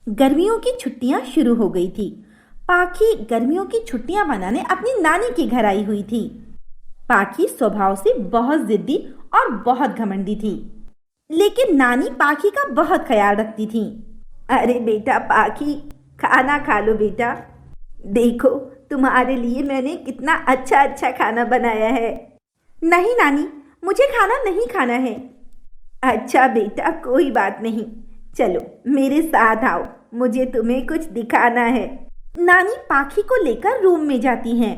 गर्मियों की छुट्टियां शुरू हो गई थी। पाखी गर्मियों की छुट्टियां मनाने अपनी नानी के घर आई हुई थी। पाखी स्वभाव से बहुत जिद्दी और बहुत घमंडी थी, लेकिन नानी पाखी का बहुत ख्याल रखती थी। अरे बेटा पाखी, खाना खा लो बेटा। देखो तुम्हारे लिए मैंने कितना अच्छा अच्छा खाना बनाया है। नहीं नानी, मुझे खाना नहीं खाना है। अच्छा बेटा, कोई बात नहीं, चलो मेरे साथ आओ, मुझे तुम्हें कुछ दिखाना है। नानी पाखी को लेकर रूम में जाती हैं।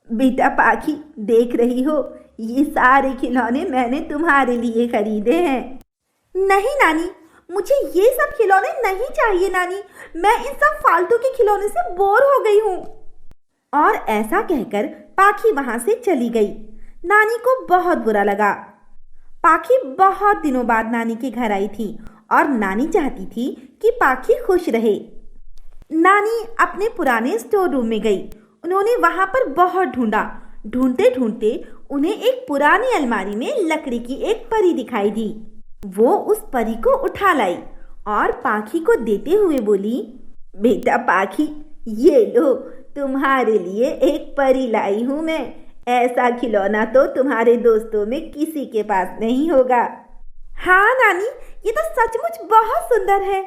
बेटा पाखी, देख रही हो, ये सारे खिलौने मैंने तुम्हारे लिए खरीदे हैं। नहीं नानी, मुझे ये सब खिलौने नहीं चाहिए नानी, मैं इन सब फालतू के खिलौने से बोर हो गई हूँ। और ऐसा कहकर पाखी वहां से चली गई। नानी को बहुत बुरा लगा। पाखी बहुत दिनों बाद नानी के घर आई थी और नानी चाहती थी कि पाखी खुश रहे। नानी अपने पुराने स्टोर रूम में गई। उन्होंने वहां पर बहुत ढूंढा। ढूंढते ढूंढते उन्हें एक पुरानी अलमारी में लकड़ी की एक परी दिखाई दी। वो उस परी को उठा लाई और पाखी को देते हुए बोली, बेटा पाखी, ये लो, तुम्हारे लिए एक परी लाई हूं मैं। ऐसा खिलौना तो तुम्हारे दोस्तों में किसी के पास नहीं होगा। हाँ नानी, ये तो सचमुच बहुत सुंदर है।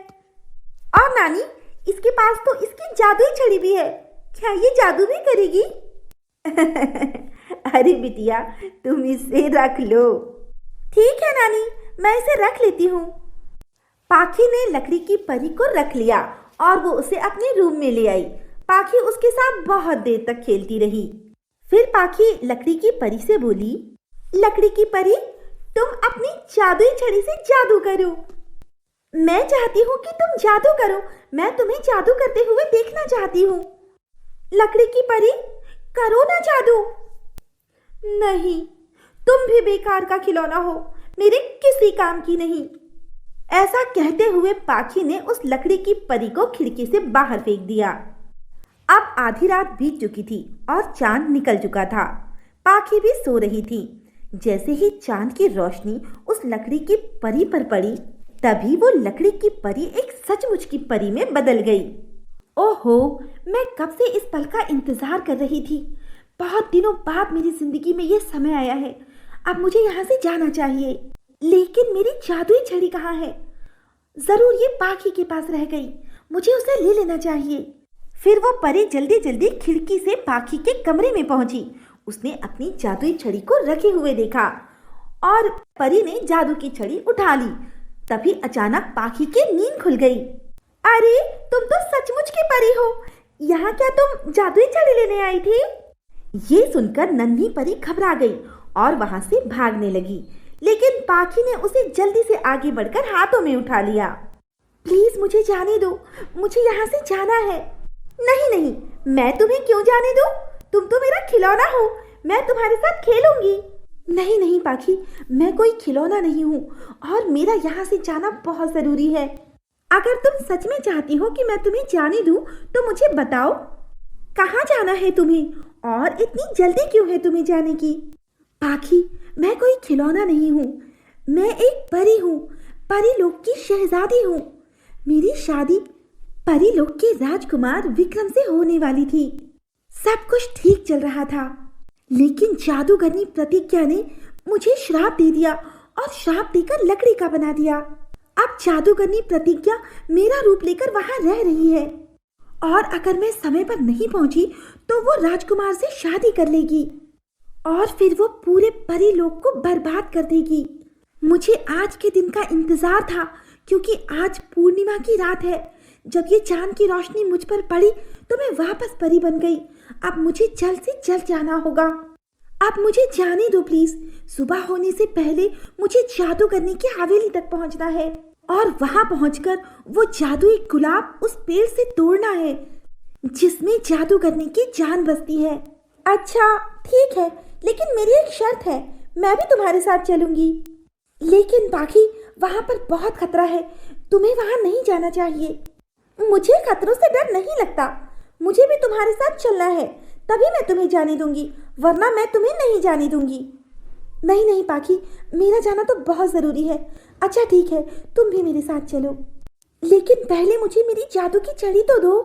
और नानी, इसके पास तो इसकी जादुई छड़ी भी है, क्या ये जादू भी करेगी? अरे बिटिया, तुम इसे रख लो। ठीक है नानी, मैं इसे रख लेती हूँ। पाखी ने लकड़ी की परी को रख लिया और वो उसे अपने रूम में ले आई। पाखी उसके साथ बहुत देर तक खेलती रही। फिर पाखी लकड़ी की परी से बोली, लकड़ी की परी, तुम अपनी जादुई छड़ी से जादू करो। मैं चाहती हूँ कि तुम जादू करो, मैं तुम्हें जादू करते हुए देखना चाहती हूँ। लकड़ी की परी, करो ना जादू। नहीं, तुम भी बेकार का खिलौना हो, मेरे किसी काम की नहीं। ऐसा कहते हुए पाखी ने उस लकड़ी की परी को खिड़की से बाहर फेंक दिया। अब आधी रात बीत चुकी थी और चांद निकल चुका था। पाखी भी सो रही थी। जैसे ही चांद की रोशनी उस लकड़ी की परी पर पड़ी, तभी वो लकड़ी की परी एक सचमुच की परी में बदल गई। ओहो, मैं कब से इस पल का इंतजार कर रही थी। बहुत दिनों बाद मेरी जिंदगी में ये समय आया है। अब मुझे यहाँ से जाना चाहिए, लेकिन मेरी जादुई छड़ी कहाँ है? जरूर ये पाखी के पास रह गई, मुझे उसे ले लेना चाहिए। फिर वो परी जल्दी जल्दी खिड़की से पाखी के कमरे में पहुंची। उसने अपनी जादुई छड़ी को रखे हुए देखा और परी ने जादू की छड़ी उठा ली। तभी अचानक पाखी की नींद खुल गई। अरे, तुम तो सचमुच की परी हो। यहाँ क्या तुम जादुई छड़ी लेने आई थी? ये सुनकर नन्ही परी घबरा गई और वहां से भागने लगी, लेकिन पाखी ने उसे जल्दी से आगे बढ़कर हाथों में उठा लिया। प्लीज मुझे जाने दो, मुझे यहाँ से जाना है। नहीं नहीं, मैं तुम्हें क्यों जाने दूं? तुम तो मेरा खिलौना हो, मैं तुम्हारे साथ खेलूंगी। नहीं नहीं पाखी, मैं कोई खिलौना नहीं हूँ और मेरा यहाँ से जाना बहुत जरूरी है। अगर तुम सच में चाहती हो कि मैं तुम्हें जाने दूं, तो मुझे बताओ, कहाँ जाना है तुम्हें और इतनी जल्दी क्यों है तुम्हें जाने की? पाखी, मैं कोई खिलौना नहीं हूँ, मैं एक परी हूँ, परी लोक की शहजादी हूँ। मेरी शादी परी लोक के राजकुमार विक्रम से होने वाली थी। सब कुछ ठीक चल रहा था, लेकिन जादूगरनी प्रतिज्ञा ने मुझे श्राप दे दिया और श्राप देकर लकड़ी का बना दिया। अब जादूगरनी प्रतिज्ञा मेरा रूप लेकर वहां रह रही है और अगर मैं समय पर नहीं पहुंची तो वो राजकुमार से शादी कर लेगी और फिर वो पूरे परी लोक को बर्बाद कर देगी। मुझे आज के दिन का इंतजार था, क्योंकि आज पूर्णिमा की रात है। जब ये चांद की रोशनी मुझ पर पड़ी तो मैं वापस परी बन गई। अब मुझे जल्द से जल्द जाना होगा। अब मुझे जाने दो प्लीज। सुबह होने से पहले मुझे जादू करने की हवेली तक पहुंचना है और वहां पहुंचकर वो जादुई गुलाब उस पेड़ से तोड़ना है जिसमें जादू करने की जान बसती है। अच्छा ठीक है, लेकिन मेरी एक शर्त है, मैं भी तुम्हारे साथ चलूंगी। लेकिन पाखी, वहां पर बहुत खतरा है, तुम्हें वहां नहीं जाना चाहिए। मुझे खतरों से डर नहीं लगता, मुझे भी तुम्हारे साथ चलना है, तभी मैं तुम्हें जाने दूंगी, वरना मैं तुम्हें नहीं जाने दूंगी। नहीं नहीं पाखी, मेरा जाना तो बहुत जरूरी है। अच्छा ठीक है, तुम भी मेरे साथ चलो। लेकिन पहले मुझे मेरी जादू की छड़ी तो दो।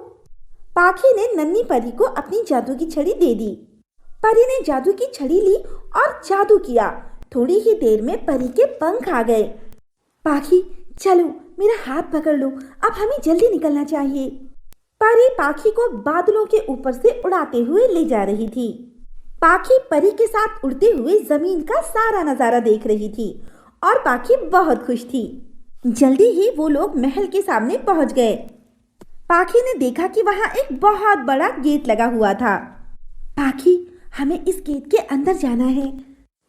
पाखी ने नन्ही परी को अपनी जादू की छड़ी दे दी। परी ने जादू की छड़ी ली और जादू किया। थोड़ी ही देर में परी के पंख आ गए। पाखी चलो मेरा हाथ पकड़ लो, अब हमें जल्दी निकलना चाहिए। परी पाखी को बादलों के ऊपर से उड़ाते हुए ले जा रही थी। पाखी परी के साथ उड़ते हुए जमीन का सारा नजारा देख रही थी और पाखी बहुत खुश थी। जल्दी ही वो लोग महल के सामने पहुंच गए। पाखी ने देखा कि वहां एक बहुत बड़ा गेट लगा हुआ था। पाखी हमें इस गेट के अंदर जाना है।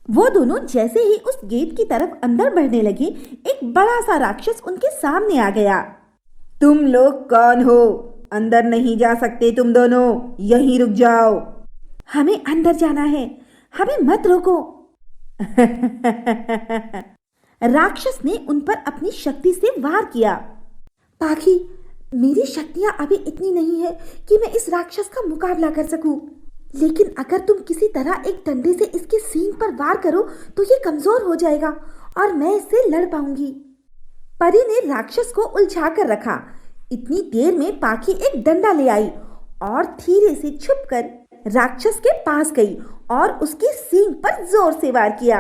वो दोनों जैसे ही उस गेट की तरफ अंदर बढ़ने लगे, एक बड़ा सा राक्षस उनके सामने आ गया। तुम लोग कौन हो? अंदर नहीं जा सकते तुम दोनों, यहीं रुक जाओ। हमें अंदर जाना है, हमें मत रोको। राक्षस ने उन पर अपनी शक्ति से वार किया। पाखी मेरी शक्तियां अभी इतनी नहीं है कि मैं इस राक्षस का मुकाबला कर सकूं, लेकिन अगर तुम किसी तरह एक डंडे से इसके सींग पर वार करो तो ये कमजोर हो जाएगा और मैं इससे लड़ पाऊंगी। परी ने राक्षस को उलझा कर रखा। इतनी देर में पाखी एक डंडा ले आई और धीरे से छुपकर राक्षस के पास गई और उसकी सींग पर जोर से वार किया।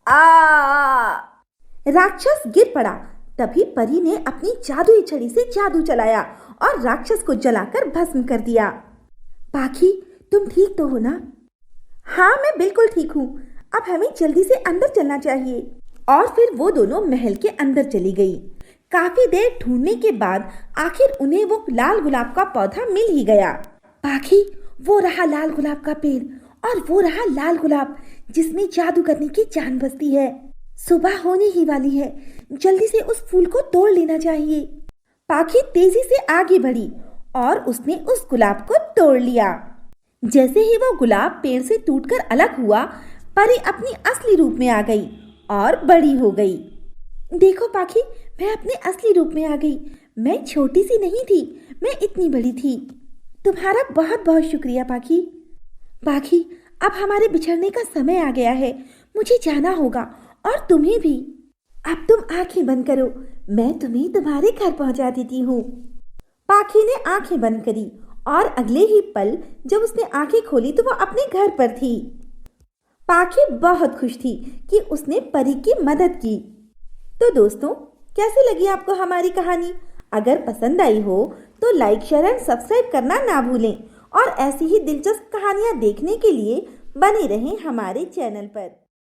आ! राक्षस गिर पड़ा। तभी परी ने अपनी जादुई छड़ी से जादू चलाया और राक्षस को जलाकर भस्म कर दिया। पाखी तुम ठीक तो हो ना? हाँ मैं बिल्कुल ठीक हूँ। अब हमें जल्दी से अंदर चलना चाहिए। और फिर वो दोनों महल के अंदर चली गई। काफी देर ढूंढने के बाद आखिर उन्हें वो लाल गुलाब का पौधा मिल ही गया। पाखी वो रहा लाल गुलाब का पेड़ और वो रहा लाल गुलाब जिसमें जादू करने की जान बसती है। सुबह होने ही वाली है, जल्दी से उस फूल को तोड़ लेना चाहिए। पाखी तेजी से आगे बढ़ी और उसने उस गुलाब को तोड़ लिया। जैसे ही वो गुलाब पेड़ से टूटकर अलग हुआ, परी अपनी असली रूप में आ गई और बड़ी हो गई। देखो पाखी मैं अपने असली रूप में आ गई। मैं छोटी सी नहीं थी, मैं इतनी बड़ी थी। तुम्हारा बहुत बहुत शुक्रिया पाखी। पाखी अब हमारे बिछड़ने का समय आ गया है, मुझे जाना होगा और तुम्हें भी। अब तुम आंखें बंद करो, मैं तुम्हें तुम्हारे घर पहुंचा देती हूँ। पाखी ने आंखें बंद करी और अगले ही पल जब उसने आंखें खोली तो वो अपने घर पर थी। पाखी बहुत खुश थी कि उसने परी की मदद की। तो दोस्तों कैसी लगी आपको हमारी कहानी? अगर पसंद आई हो तो लाइक शेयर एंड सब्सक्राइब करना ना भूलें और ऐसी ही दिलचस्प कहानियाँ देखने के लिए बने रहें हमारे चैनल पर।